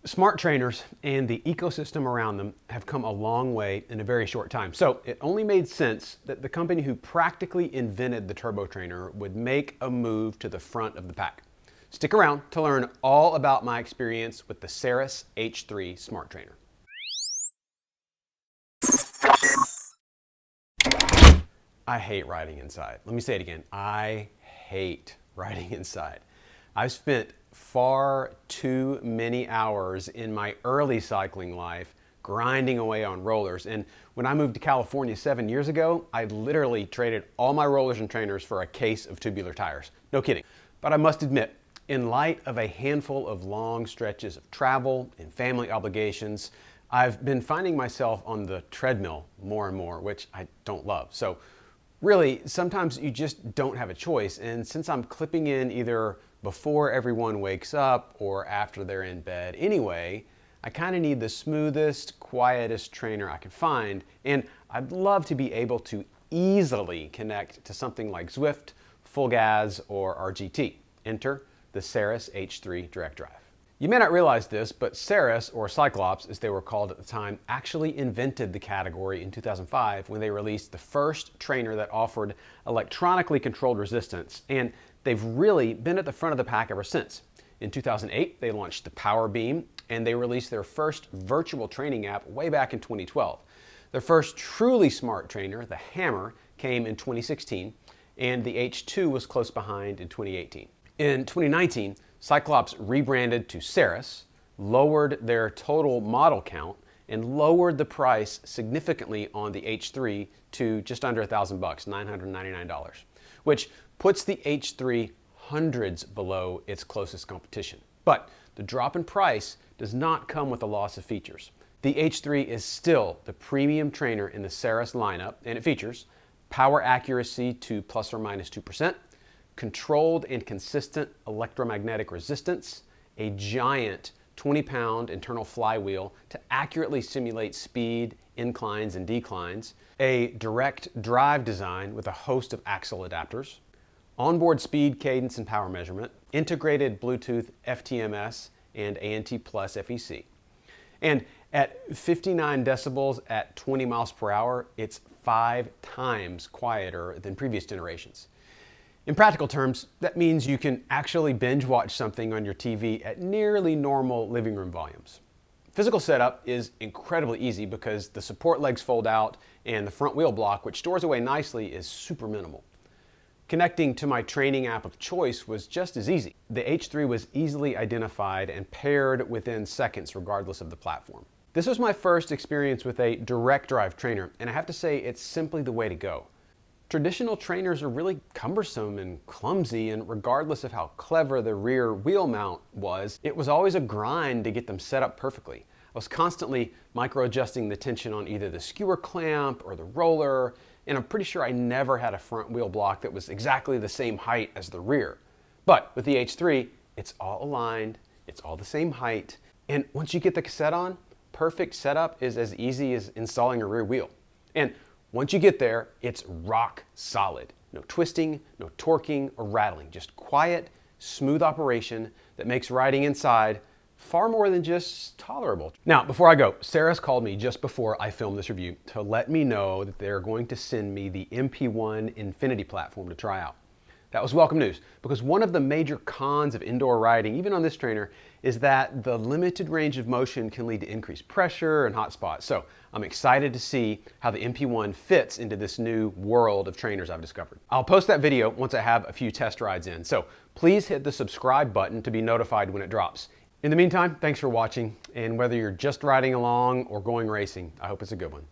Smart trainers and the ecosystem around them have come a long way in a very short time. So it only made sense that the company who practically invented the turbo trainer would make a move to the front of the pack. Stick around to learn all about my experience with the Saris H3 Smart Trainer. I hate riding inside. Let me say it again. I hate riding inside. I've spent far too many hours in my early cycling life grinding away on rollers. And when I moved to California 7 years ago, I literally traded all my rollers and trainers for a case of tubular tires. No kidding. But I must admit, in light of a handful of long stretches of travel and family obligations, I've been finding myself on the treadmill more and more, which I don't love. So really, sometimes you just don't have a choice. And since I'm clipping in either before everyone wakes up or after they're in bed anyway, I kind of need the smoothest, quietest trainer I can find. And I'd love to be able to easily connect to something like Zwift, Full Gas, or RGT. Enter the Saris H3 Direct Drive. You may not realize this, but Saris, or Cyclops as they were called at the time, actually invented the category in 2005 when they released the first trainer that offered electronically controlled resistance, and they've really been at the front of the pack ever since. In 2008, they launched the Power Beam, and they released their first virtual training app way back in 2012. Their first truly smart trainer, the Hammer, came in 2016, and the H2 was close behind in 2018. In 2019, Cyclops rebranded to Saris, lowered their total model count, and lowered the price significantly on the H3 to just under $1,000, $999, which puts the H3 hundreds below its closest competition. But the drop in price does not come with a loss of features. The H3 is still the premium trainer in the Saris lineup, and it features power accuracy to plus or minus 2%, controlled and consistent electromagnetic resistance, a giant 20-pound internal flywheel to accurately simulate speed, inclines, and declines, a direct drive design with a host of axle adapters, onboard speed, cadence, and power measurement, integrated Bluetooth FTMS and ANT Plus FEC. And at 59 decibels at 20 miles per hour, it's 5 times quieter than previous generations. In practical terms, that means you can actually binge watch something on your TV at nearly normal living room volumes. Physical setup is incredibly easy because the support legs fold out and the front wheel block, which stores away nicely, is super minimal. Connecting to my training app of choice was just as easy. The H3 was easily identified and paired within seconds regardless of the platform. This was my first experience with a direct drive trainer, and I have to say it's simply the way to go. Traditional trainers are really cumbersome and clumsy, and regardless of how clever the rear wheel mount was, it was always a grind to get them set up perfectly. I was constantly micro-adjusting the tension on either the skewer clamp or the roller, and I'm pretty sure I never had a front wheel block that was exactly the same height as the rear. But with the H3, it's all aligned, it's all the same height, and once you get the cassette on, perfect setup is as easy as installing a rear wheel. And once you get there, it's rock solid. No twisting, no torquing or rattling, just quiet, smooth operation that makes riding inside far more than just tolerable. Now, before I go, Saris called me just before I filmed this review to let me know that they're going to send me the MP1 Infinity platform to try out. That was welcome news, because one of the major cons of indoor riding, even on this trainer, is that the limited range of motion can lead to increased pressure and hot spots. So I'm excited to see how the MP1 fits into this new world of trainers I've discovered. I'll post that video once I have a few test rides in, so please hit the subscribe button to be notified when it drops. In the meantime, thanks for watching, and whether you're just riding along or going racing, I hope it's a good one.